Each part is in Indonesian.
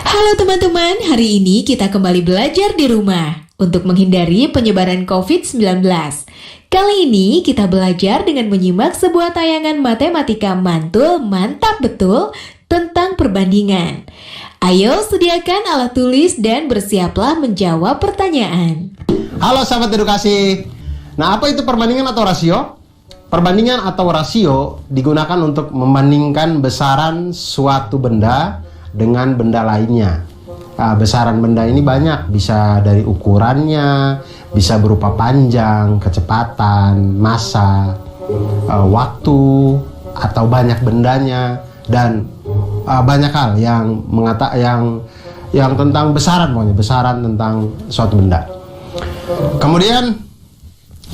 Halo teman-teman, hari ini kita kembali belajar di rumah untuk menghindari penyebaran COVID-19. Kali ini kita belajar dengan menyimak sebuah tayangan matematika mantul mantap betul tentang perbandingan. Ayo sediakan alat tulis dan bersiaplah menjawab pertanyaan. Halo sahabat edukasi. Nah, apa itu perbandingan atau rasio? Perbandingan atau rasio digunakan untuk membandingkan besaran suatu benda dengan benda lainnya. Nah, besaran benda ini banyak, bisa dari ukurannya, bisa berupa panjang, kecepatan, massa, waktu, atau banyak bendanya, dan banyak hal yang tentang besaran, pokoknya besaran tentang suatu benda. Kemudian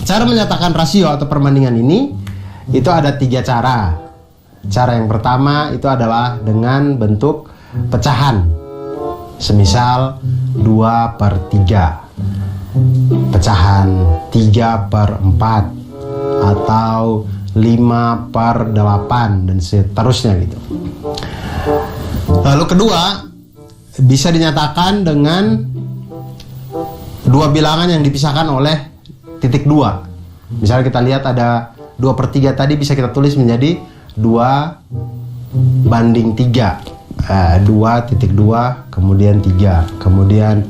cara menyatakan rasio atau perbandingan ini itu ada 3 cara. Cara yang pertama itu adalah dengan bentuk pecahan. Semisal 2/3, pecahan 3/4, atau 5/8, dan seterusnya gitu. Lalu kedua, bisa dinyatakan dengan dua bilangan yang dipisahkan oleh titik 2. Misalnya kita lihat ada 2/3 tadi, bisa kita tulis menjadi 2/3. 2.2 kemudian 3, kemudian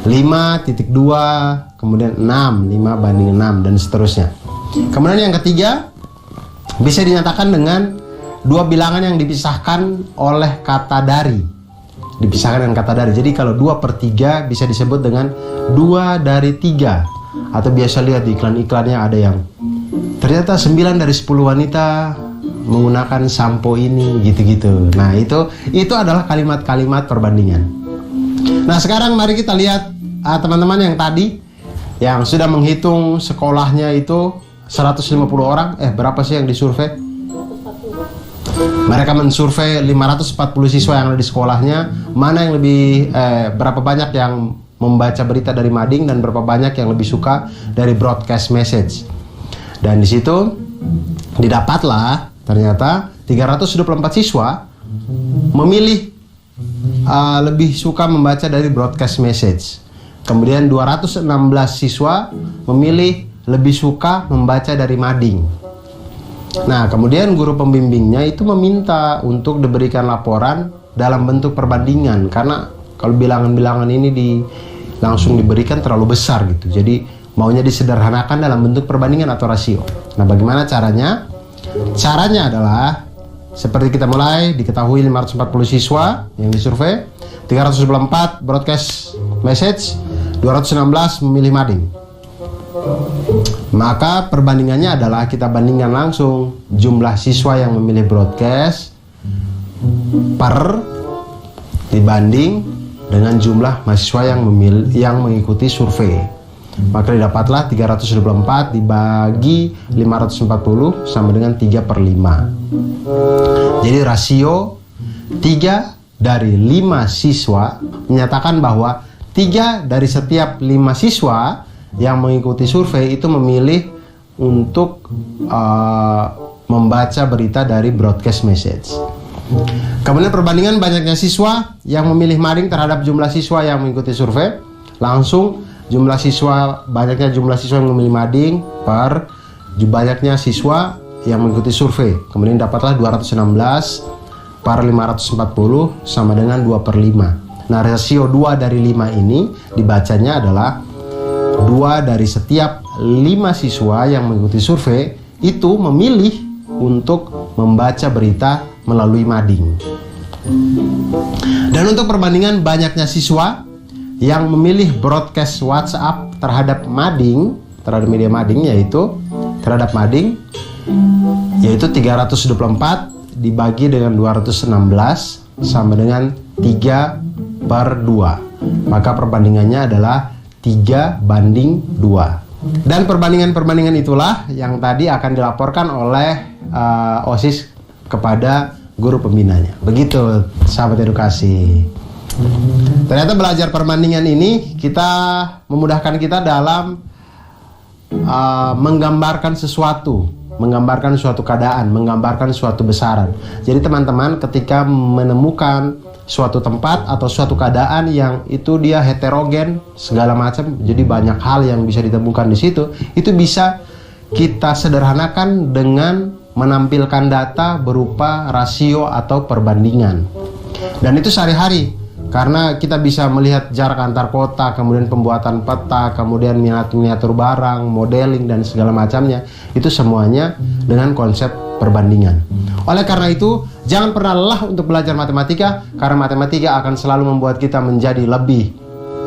5.2, kemudian 6, 5/6, dan seterusnya. Kemudian yang ketiga, bisa dinyatakan dengan dua bilangan yang dipisahkan oleh kata dari. Dipisahkan dengan kata dari. Jadi kalau 2/3 bisa disebut dengan 2/3. Atau biasa lihat di iklan-iklannya ada yang ternyata 9 dari 10 wanita menggunakan sampo ini, gitu-gitu. Nah, itu adalah kalimat-kalimat perbandingan. Nah, sekarang mari kita lihat teman-teman yang tadi yang sudah menghitung sekolahnya itu 150 orang. Berapa sih yang disurvei? Mereka mensurvei 540 siswa yang ada di sekolahnya. Mana yang lebih berapa banyak yang membaca berita dari mading dan berapa banyak yang lebih suka dari broadcast message. Dan di situ didapatlah ternyata 324 siswa memilih lebih suka membaca dari broadcast message. Kemudian 216 siswa memilih lebih suka membaca dari mading. Nah, kemudian guru pembimbingnya itu meminta untuk diberikan laporan dalam bentuk perbandingan, karena kalau bilangan-bilangan ini langsung diberikan terlalu besar gitu. Jadi maunya disederhanakan dalam bentuk perbandingan atau rasio. Nah, bagaimana caranya? Caranya adalah seperti kita mulai, diketahui 540 siswa yang disurvei, 324 broadcast message, 216 memilih mading. Maka perbandingannya adalah kita bandingkan langsung jumlah siswa yang memilih broadcast dibanding dengan jumlah mahasiswa yang mengikuti survei. Maka didapatlah 324 dibagi 540 sama dengan 3/5. Jadi rasio 3 dari 5 siswa menyatakan bahwa 3 dari setiap 5 siswa yang mengikuti survei itu memilih untuk membaca berita dari broadcast message. Kemudian perbandingan banyaknya siswa yang memilih mading terhadap jumlah siswa yang mengikuti survei. Langsung banyaknya jumlah siswa yang memilih mading per banyaknya siswa yang mengikuti survei. Kemudian dapatlah 216 per 540 sama dengan 2/5. Nah, rasio 2 dari 5 ini dibacanya adalah 2 dari setiap 5 siswa yang mengikuti survei itu memilih untuk membaca berita melalui mading. Dan untuk perbandingan banyaknya siswa yang memilih broadcast WhatsApp terhadap media mading yaitu 324 dibagi dengan 216 sama dengan 3/2. Maka perbandingannya adalah 3/2. Dan perbandingan itulah yang tadi akan dilaporkan oleh OSIS kepada guru pembinanya. Begitu sahabat edukasi. Ternyata belajar perbandingan ini memudahkan kita dalam menggambarkan sesuatu, menggambarkan suatu keadaan, menggambarkan suatu besaran. Jadi teman-teman ketika menemukan suatu tempat atau suatu keadaan yang itu dia heterogen segala macam, jadi banyak hal yang bisa ditemukan di situ, itu bisa kita sederhanakan dengan menampilkan data berupa rasio atau perbandingan. Dan itu sehari-hari, karena kita bisa melihat jarak antar kota, kemudian pembuatan peta, kemudian miniatur barang, modeling dan segala macamnya, itu semuanya dengan konsep perbandingan. Oleh karena itu, jangan pernah lelah untuk belajar matematika, karena matematika akan selalu membuat kita menjadi lebih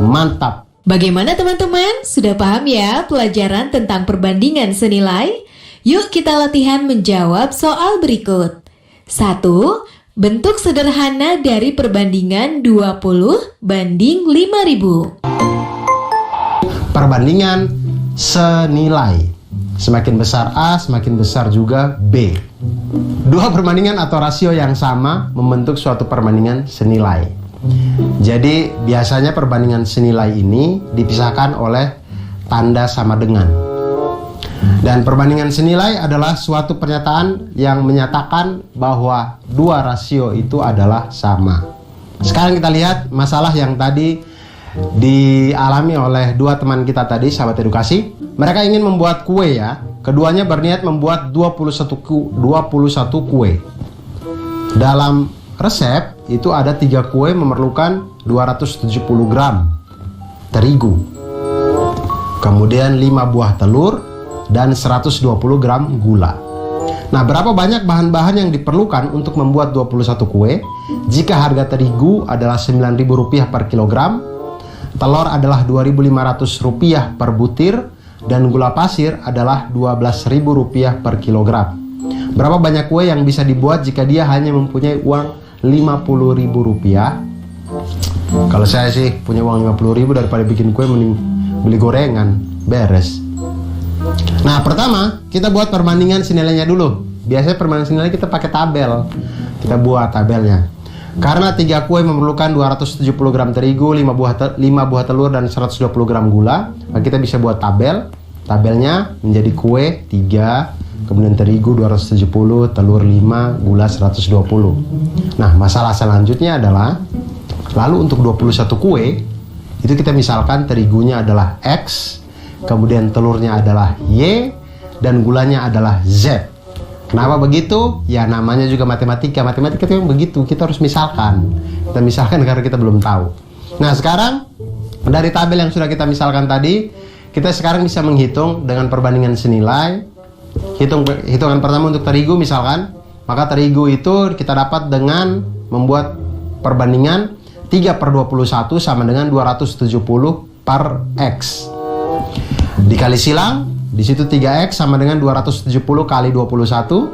mantap. Bagaimana teman-teman? Sudah paham ya pelajaran tentang perbandingan senilai? Yuk kita latihan menjawab soal berikut. 1. Bentuk sederhana dari perbandingan 20 banding 5.000. Perbandingan senilai. Semakin besar A, semakin besar juga B. Dua perbandingan atau rasio yang sama membentuk suatu perbandingan senilai. Jadi biasanya perbandingan senilai ini dipisahkan oleh tanda sama dengan. Dan perbandingan senilai adalah suatu pernyataan yang menyatakan bahwa dua rasio itu adalah sama. Sekarang kita lihat masalah yang tadi dialami oleh dua teman kita tadi, sahabat edukasi. Mereka ingin membuat kue ya. Keduanya berniat membuat 21 kue. Dalam resep itu ada 3 kue memerlukan 270 gram terigu. Kemudian 5 buah telur dan 120 gram gula. Nah, berapa banyak bahan-bahan yang diperlukan untuk membuat 21 kue? Jika harga terigu adalah Rp9.000 per kilogram, telur adalah Rp2.500 per butir, dan gula pasir adalah Rp12.000 per kilogram. Berapa banyak kue yang bisa dibuat jika dia hanya mempunyai uang Rp50.000? Kalau saya sih punya uang Rp50.000, daripada bikin kue mending beli gorengan, beres. Nah, pertama kita buat perbandingan senilainya dulu. Biasanya perbandingan senilai kita pakai tabel. Kita buat tabelnya. Karena 3 kue memerlukan 270 gram terigu, 5 buah telur, dan 120 gram gula, maka kita bisa buat tabel. Tabelnya menjadi kue 3, kemudian terigu 270, telur 5, gula 120. Nah, masalah selanjutnya adalah, lalu untuk 21 kue, itu kita misalkan terigunya adalah X, kemudian telurnya adalah Y, dan gulanya adalah Z. Kenapa begitu? Ya namanya juga matematika. Matematika itu yang begitu. Kita harus misalkan. Kita misalkan karena kita belum tahu. Nah, sekarang dari tabel yang sudah kita misalkan tadi, kita sekarang bisa menghitung dengan perbandingan senilai. Hitungan pertama untuk terigu misalkan. Maka terigu itu kita dapat dengan membuat perbandingan 3/21 sama dengan 270 per X. Dikali silang. Di situ 3X sama dengan 270 kali 21.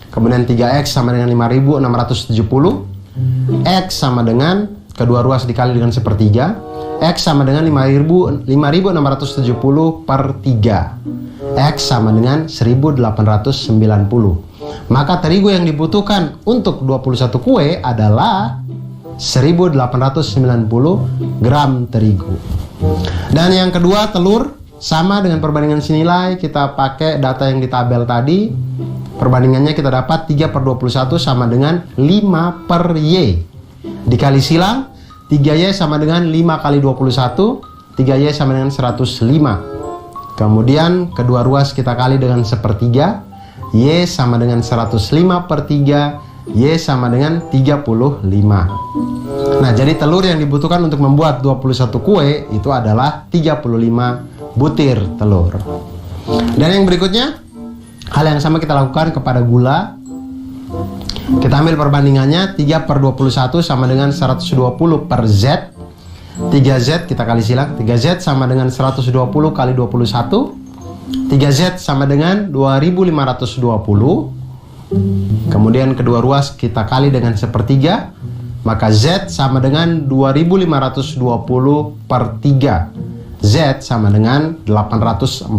Kemudian 3X sama dengan 5.670. X sama dengan kedua ruas dikali dengan sepertiga. X sama dengan 5.670 per 3. X sama dengan 1.890. Maka terigu yang dibutuhkan untuk 21 kue adalah 1.890 gram terigu. Dan yang kedua, telur. Sama dengan perbandingan senilai, kita pakai data yang di tabel tadi. Perbandingannya kita dapat 3/21 sama dengan 5 per Y. Dikali silang, 3Y sama dengan 5 kali 21, 3Y sama dengan 105. Kemudian kedua ruas kita kali dengan sepertiga, Y sama dengan 105 per 3, Y sama dengan 35. Nah, jadi telur yang dibutuhkan untuk membuat 21 kue itu adalah 35 butir telur. Dan yang berikutnya, hal yang sama kita lakukan kepada gula. Kita ambil perbandingannya 3/21 sama dengan 120 per Z. 3Z kita kali silang. 3Z sama dengan 120 kali 21. 3Z sama dengan 2.520. Kemudian kedua ruas kita kali dengan sepertiga. Maka Z sama dengan 2.520 per 3. Z sama dengan 840.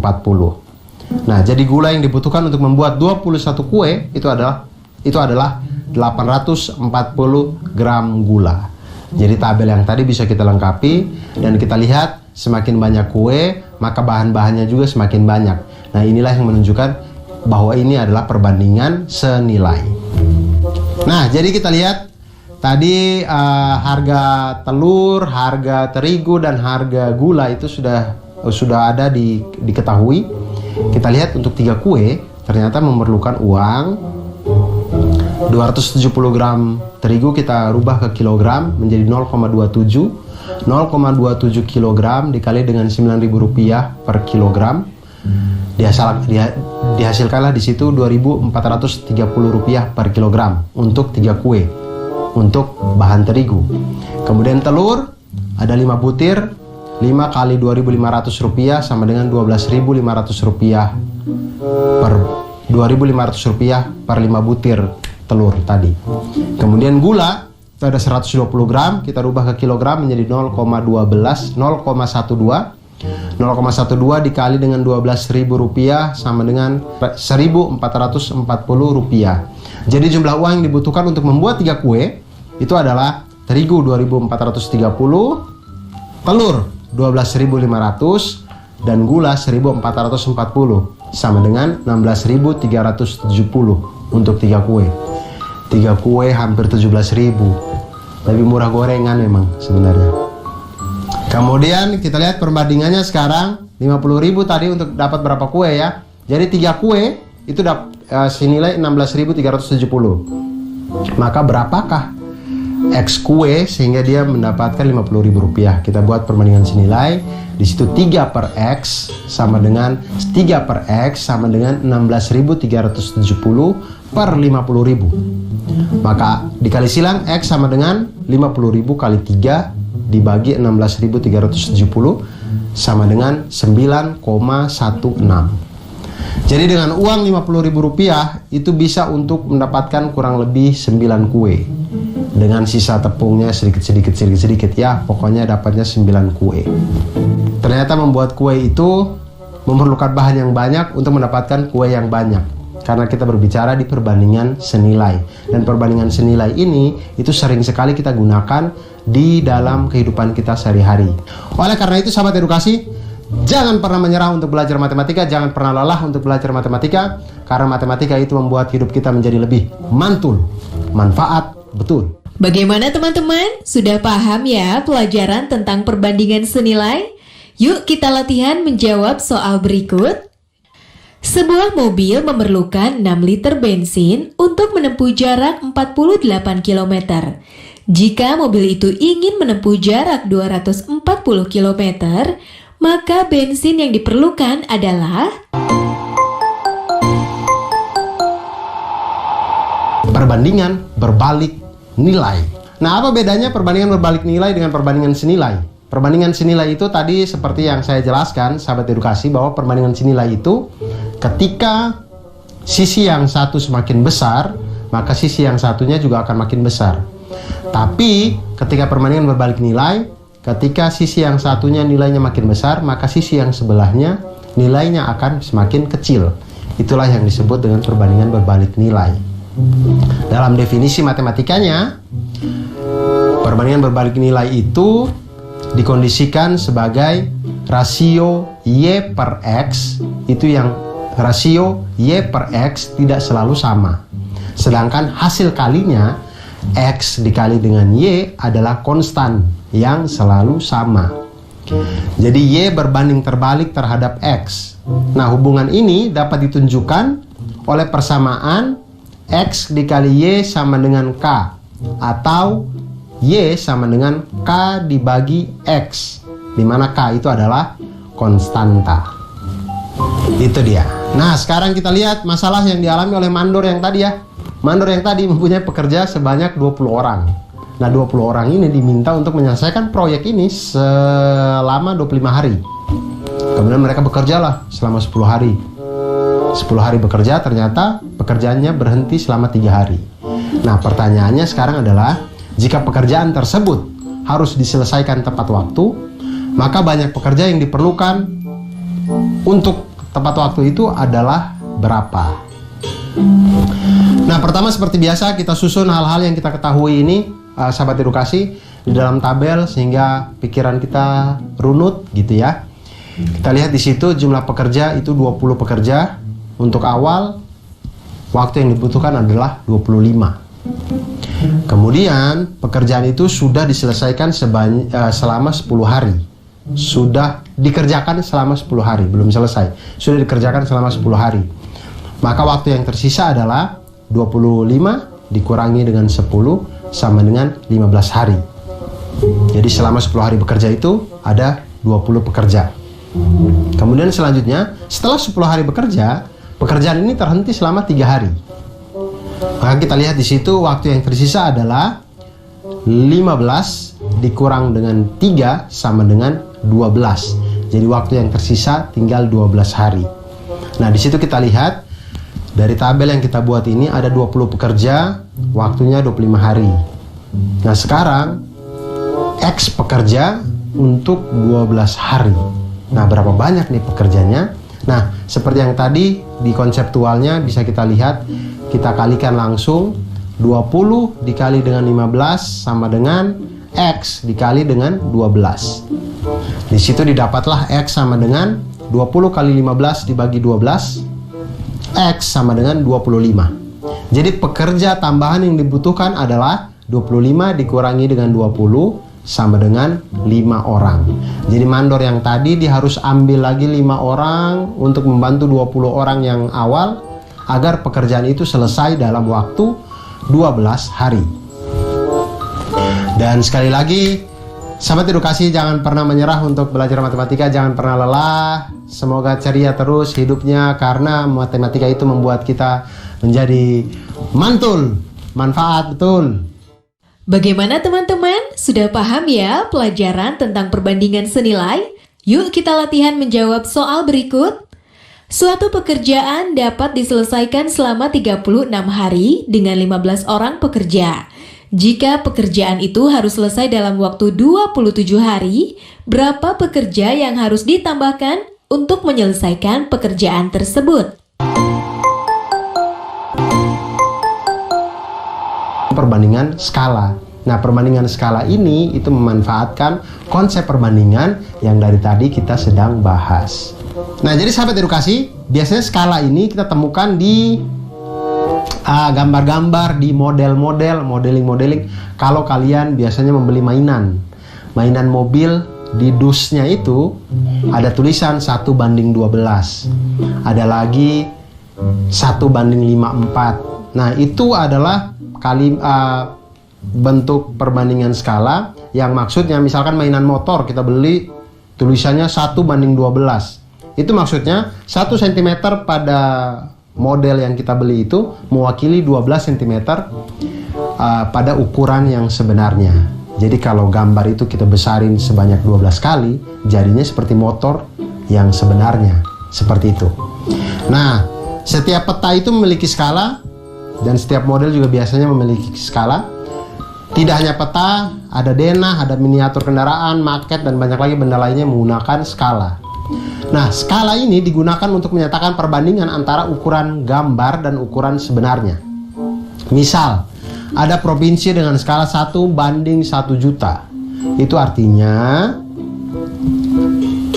Nah, jadi gula yang dibutuhkan untuk membuat 21 kue itu adalah 840 gram gula. Jadi tabel yang tadi bisa kita lengkapi dan kita lihat semakin banyak kue, maka bahan-bahannya juga semakin banyak. Nah, inilah yang menunjukkan bahwa ini adalah perbandingan senilai. Nah, jadi kita lihat tadi harga telur, harga terigu dan harga gula itu sudah ada diketahui. Kita lihat untuk 3 kue ternyata memerlukan uang 270 gram terigu kita rubah ke kilogram menjadi 0,27 kilogram dikali dengan Rp9.000 per kilogram. Dihasilkanlah di situ Rp2.430 per kilogram untuk 3 kue untuk bahan terigu. Kemudian telur ada 5 butir, 5 kali Rp2.500 sama dengan Rp12.500 per Rp2.500 per 5 butir telur tadi. Kemudian gula itu ada 120 gram, kita rubah ke kilogram menjadi 0,12 dikali dengan Rp12.000 sama dengan Rp1.440. Jadi jumlah uang yang dibutuhkan untuk membuat 3 kue itu adalah terigu 2.430, telur 12.500 dan gula 1.440 sama dengan 16.370 untuk 3 kue. 3 kue hampir 17.000. Lebih murah gorengan memang sebenarnya. Kemudian kita lihat perbandingannya sekarang 50.000 tadi untuk dapat berapa kue ya. Jadi 3 kue itu senilai 16.370. Maka berapakah X kue sehingga dia mendapatkan Rp50.000? Kita buat perbandingan senilai. Di situ 3 per X sama dengan 3 per X sama dengan 16.370 per 50.000. Maka dikali silang X sama dengan 50.000 kali 3 dibagi 16.370 sama dengan 9,16. Jadi dengan uang Rp50.000 itu bisa untuk mendapatkan kurang lebih 9 kue. Dengan sisa tepungnya sedikit ya, pokoknya dapatnya 9 kue. Ternyata membuat kue itu memerlukan bahan yang banyak untuk mendapatkan kue yang banyak. Karena kita berbicara di perbandingan senilai. Dan perbandingan senilai ini itu sering sekali kita gunakan di dalam kehidupan kita sehari-hari. Oleh karena itu sahabat edukasi, jangan pernah menyerah untuk belajar matematika, jangan pernah lelah untuk belajar matematika. Karena matematika itu membuat hidup kita menjadi lebih mantul, manfaat, betul. Bagaimana teman-teman? Sudah paham ya pelajaran tentang perbandingan senilai? Yuk kita latihan menjawab soal berikut. Sebuah mobil memerlukan 6 liter bensin untuk menempuh jarak 48 km. Jika mobil itu ingin menempuh jarak 240 km, maka bensin yang diperlukan adalah perbandingan berbalik nilai. Nah, apa bedanya perbandingan berbalik nilai dengan perbandingan senilai? Perbandingan senilai itu tadi seperti yang saya jelaskan, sahabat edukasi, bahwa perbandingan senilai itu ketika sisi yang satu semakin besar, maka sisi yang satunya juga akan makin besar. Tapi ketika perbandingan berbalik nilai, ketika sisi yang satunya nilainya makin besar, maka sisi yang sebelahnya nilainya akan semakin kecil. Itulah yang disebut dengan perbandingan berbalik nilai. Dalam definisi matematikanya, perbandingan berbalik nilai itu dikondisikan sebagai rasio Y per X, itu yang rasio Y per X tidak selalu sama. Sedangkan hasil kalinya X dikali dengan Y adalah konstan yang selalu sama. Jadi Y berbanding terbalik terhadap X. Nah, hubungan ini dapat ditunjukkan oleh persamaan X dikali Y sama dengan K, atau Y sama dengan K dibagi X, di mana K itu adalah konstanta. Itu dia. Nah, sekarang kita lihat masalah yang dialami oleh mandor yang tadi ya. Mandor yang tadi mempunyai pekerja sebanyak 20 orang. Nah, 20 orang ini diminta untuk menyelesaikan proyek ini selama 25 hari. Kemudian mereka bekerjalah selama 10 hari. 10 hari bekerja, ternyata pekerjaannya berhenti selama 3 hari. Nah, pertanyaannya sekarang adalah, jika pekerjaan tersebut harus diselesaikan tepat waktu, maka banyak pekerja yang diperlukan untuk tepat waktu itu adalah berapa? Nah, pertama seperti biasa kita susun hal-hal yang kita ketahui ini, sahabat edukasi, di dalam tabel sehingga pikiran kita runut gitu ya. Kita lihat di situ jumlah pekerja itu 20 pekerja. Untuk awal, waktu yang dibutuhkan adalah 25. Kemudian pekerjaan itu sudah diselesaikan selama 10 hari. Sudah dikerjakan selama 10 hari, belum selesai. Sudah dikerjakan selama 10 hari. Maka waktu yang tersisa adalah 25 dikurangi dengan 10 sama dengan 15 hari. Jadi selama 10 hari bekerja itu ada 20 pekerja. Kemudian selanjutnya, setelah 10 hari bekerja, pekerjaan ini terhenti selama 3 hari. Maka kita lihat di situ waktu yang tersisa adalah 15 dikurang dengan 3 sama dengan 12. Jadi waktu yang tersisa tinggal 12 hari. Nah, di situ kita lihat dari tabel yang kita buat ini ada 20 pekerja, waktunya 25 hari. Nah, sekarang X pekerja untuk 12 hari. Nah, berapa banyak nih pekerjanya? Nah, seperti yang tadi di konseptualnya bisa kita lihat, kita kalikan langsung 20 dikali dengan 15 sama dengan X dikali dengan 12. Di situ didapatlah X sama dengan 20 kali 15 dibagi 12, X sama dengan 25. Jadi pekerja tambahan yang dibutuhkan adalah 25 dikurangi dengan 20 sama dengan 5 orang. Jadi mandor yang tadi dia harus ambil lagi 5 orang untuk membantu 20 orang yang awal agar pekerjaan itu selesai dalam waktu 12 hari. Dan sekali lagi, sahabat edukasi, jangan pernah menyerah untuk belajar matematika, jangan pernah lelah. Semoga ceria terus hidupnya karena matematika itu membuat kita menjadi mantul, manfaat betul. Bagaimana teman-teman? Sudah paham ya pelajaran tentang perbandingan senilai? Yuk kita latihan menjawab soal berikut. Suatu pekerjaan dapat diselesaikan selama 36 hari dengan 15 orang pekerja. Jika pekerjaan itu harus selesai dalam waktu 27 hari, berapa pekerja yang harus ditambahkan untuk menyelesaikan pekerjaan tersebut? Perbandingan skala. Nah, perbandingan skala ini itu memanfaatkan konsep perbandingan yang dari tadi kita sedang bahas. Nah, jadi sahabat edukasi, biasanya skala ini kita temukan di gambar-gambar, di model-model, modeling-modeling. Kalau kalian biasanya membeli mainan mobil, di dusnya itu ada tulisan 1:12. Ada lagi 1:54. Nah, itu adalah bentuk perbandingan skala yang maksudnya misalkan mainan motor kita beli tulisannya 1:12. Itu maksudnya 1 cm pada model yang kita beli itu mewakili 12 cm pada ukuran yang sebenarnya. Jadi kalau gambar itu kita besarin sebanyak 12 kali, jadinya seperti motor yang sebenarnya. Seperti itu. Nah, setiap peta itu memiliki skala dan setiap model juga biasanya memiliki skala. Tidak hanya peta, ada denah, ada miniatur kendaraan, maket, dan banyak lagi benda lainnya menggunakan skala. Nah, skala ini digunakan untuk menyatakan perbandingan antara ukuran gambar dan ukuran sebenarnya. Misal, ada provinsi dengan skala 1:1 juta. Itu artinya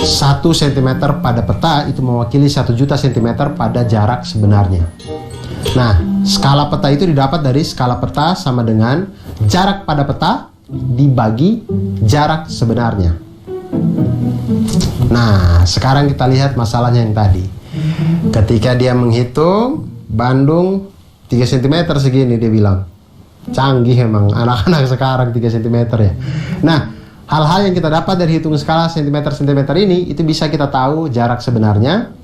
1 cm pada peta itu mewakili 1 juta cm pada jarak sebenarnya. Nah, skala peta itu didapat dari skala peta sama dengan jarak pada peta dibagi jarak sebenarnya. Nah, sekarang kita lihat masalahnya yang tadi. Ketika dia menghitung Bandung 3 cm segini, dia bilang. Canggih emang anak-anak sekarang 3 cm ya. Nah, hal-hal yang kita dapat dari hitung skala cm-cm ini itu bisa kita tahu jarak sebenarnya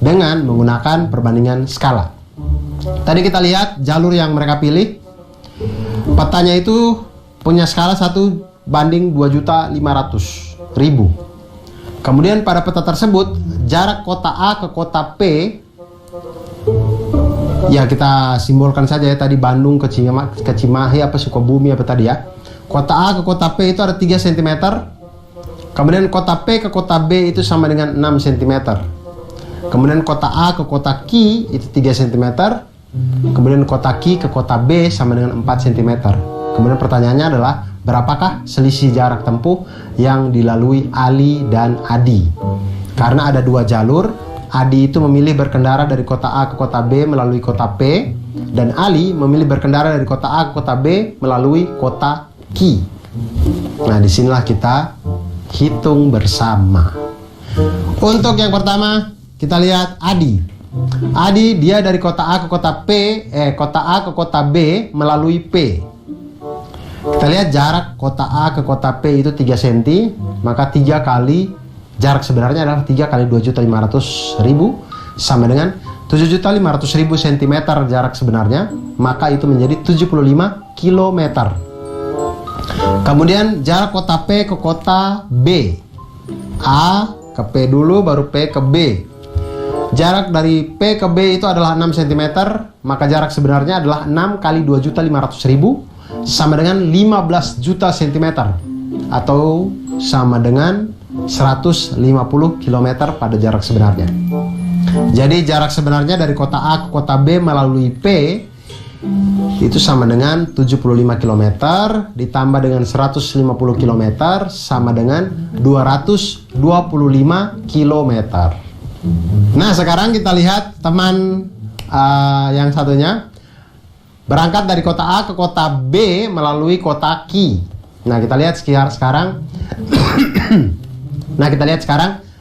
dengan menggunakan perbandingan skala. Tadi kita lihat jalur yang mereka pilih. Petanya itu punya skala 1:2.500.000. Kemudian pada peta tersebut jarak kota A ke kota P, ya kita simbolkan saja ya tadi Bandung ke Cimahi apa Sukabumi apa tadi ya. Kota A ke kota P itu ada 3 cm. Kemudian kota P ke kota B itu sama dengan 6 cm. Kemudian kota A ke kota Q itu 3 cm. Kemudian kota Q ke kota B sama dengan 4 cm. Kemudian pertanyaannya adalah berapakah selisih jarak tempuh yang dilalui Ali dan Adi? Karena ada 2 jalur, Adi itu memilih berkendara dari kota A ke kota B melalui kota P, dan Ali memilih berkendara dari kota A ke kota B melalui kota Ki. Nah, disinilah kita hitung bersama. Untuk yang pertama, kita lihat Adi. Adi dia dari kota A ke kota kota A ke kota B melalui P. Kita lihat jarak kota A ke kota P itu 3 cm, maka 3 kali jarak sebenarnya adalah 3 kali 2.500.000 sama dengan 7.500.000 cm jarak sebenarnya, maka itu menjadi 75 km. Kemudian jarak kota P ke kota B. A ke P dulu, baru P ke B. Jarak dari P ke B itu adalah 6 cm, maka jarak sebenarnya adalah 6 kali 2.500.000 sama dengan 15 juta cm atau sama dengan 150 km pada jarak sebenarnya. Jadi jarak sebenarnya dari kota A ke kota B melalui P itu sama dengan 75 km ditambah dengan 150 km sama dengan 225 km. Nah, sekarang kita lihat teman yang satunya berangkat dari kota A ke kota B melalui kota Ki. Nah, kita lihat sekarang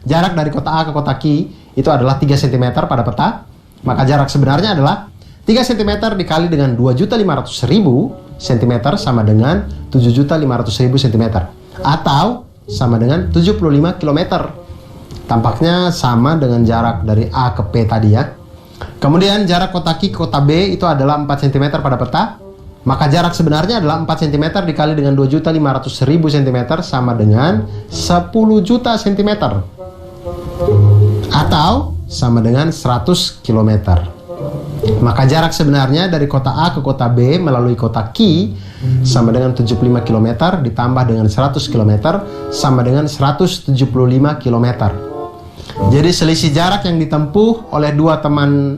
jarak dari kota A ke kota Ki itu adalah 3 cm pada peta. Maka jarak sebenarnya adalah 3 cm dikali dengan 2.500.000 cm sama dengan 7.500.000 cm atau sama dengan 75 km. Tampaknya sama dengan jarak dari A ke P tadi ya. Kemudian jarak kota Ki ke kota B itu adalah 4 cm pada peta. Maka jarak sebenarnya adalah 4 cm dikali dengan 2.500.000 cm sama dengan 10 juta cm atau sama dengan 100 km. Maka jarak sebenarnya dari kota A ke kota B melalui kota Ki sama dengan 75 km ditambah dengan 100 km sama dengan 175 km. Jadi selisih jarak yang ditempuh oleh dua teman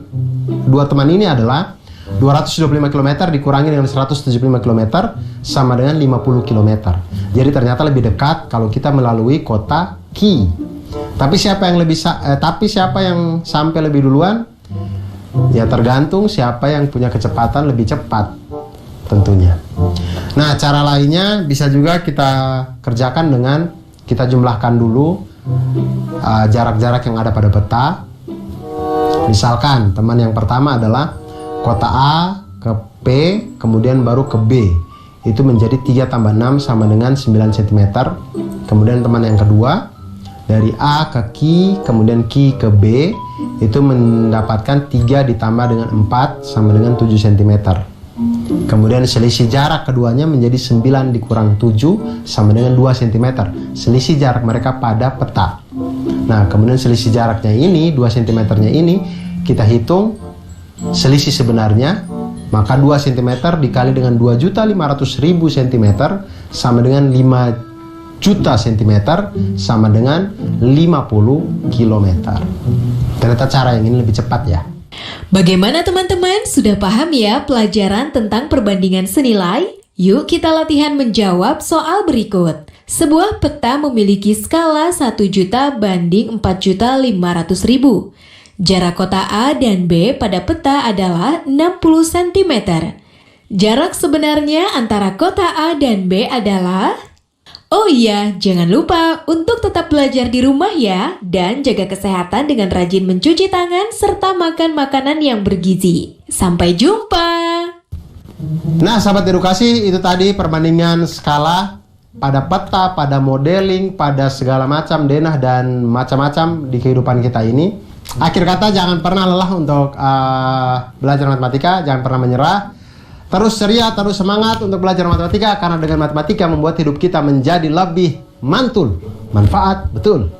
ini adalah 225 km dikurangi dengan 175 km sama dengan 50 km. Jadi ternyata lebih dekat kalau kita melalui kota Ki. Tapi siapa yang sampai lebih duluan? Ya tergantung siapa yang punya kecepatan lebih cepat tentunya. Nah, cara lainnya bisa juga kita kerjakan dengan kita jumlahkan dulu jarak-jarak yang ada pada peta. Misalkan teman yang pertama adalah kota A ke P, kemudian baru ke B. Itu menjadi 3 tambah 6 sama dengan 9 cm. Kemudian teman yang kedua dari A ke Ki, kemudian Ki ke B, itu mendapatkan 3 ditambah dengan 4 sama dengan 7 cm. Kemudian selisih jarak keduanya menjadi 9 dikurang 7 sama dengan 2 cm. Selisih jarak mereka pada peta. Nah, kemudian selisih jaraknya ini, 2 cm nya ini, kita hitung selisih sebenarnya. Maka 2 cm dikali dengan 2.500.000 cm sama dengan 5 juta cm sama dengan 50 km. Ternyata cara yang ini lebih cepat ya. Bagaimana teman-teman? Sudah paham ya pelajaran tentang perbandingan senilai? Yuk kita latihan menjawab soal berikut. Sebuah peta memiliki skala 1 juta banding 4.500.000. Jarak kota A dan B pada peta adalah 60 cm. Jarak sebenarnya antara kota A dan B adalah... Oh iya, jangan lupa untuk tetap belajar di rumah ya, dan jaga kesehatan dengan rajin mencuci tangan serta makan makanan yang bergizi. Sampai jumpa! Nah, sahabat edukasi, itu tadi perbandingan skala pada peta, pada modeling, pada segala macam denah dan macam-macam di kehidupan kita ini. Akhir kata, jangan pernah lelah untuk belajar matematika, jangan pernah menyerah. Terus ceria, terus semangat untuk belajar matematika, karena dengan matematika membuat hidup kita menjadi lebih mantul, manfaat, betul.